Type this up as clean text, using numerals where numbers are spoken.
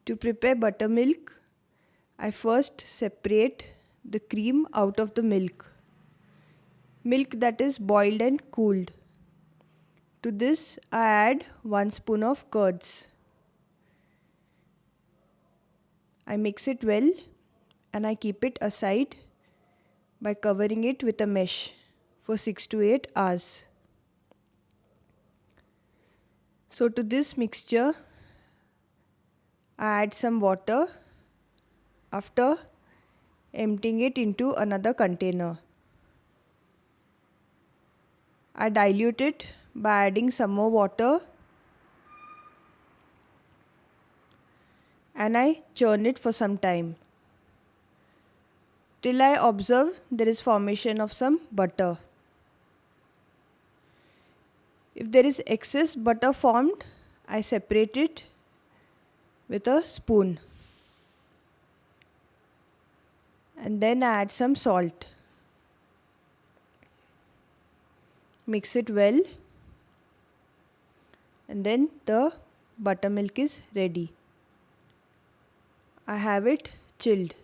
To prepare buttermilk, I first separate the cream out of the milk that is boiled and cooled. To this I add 1 spoon of curds. I mix it well and I keep it aside by covering it with a mesh for 6 to 8 hours. So to this mixture I add some water after emptying it into another container. I dilute it by adding some more water and I churn it for some time till I observe there is formation of some butter. If there is excess butter formed, I separate it with a spoon and then I add some salt. Mix it well and then the buttermilk is ready. I have it chilled.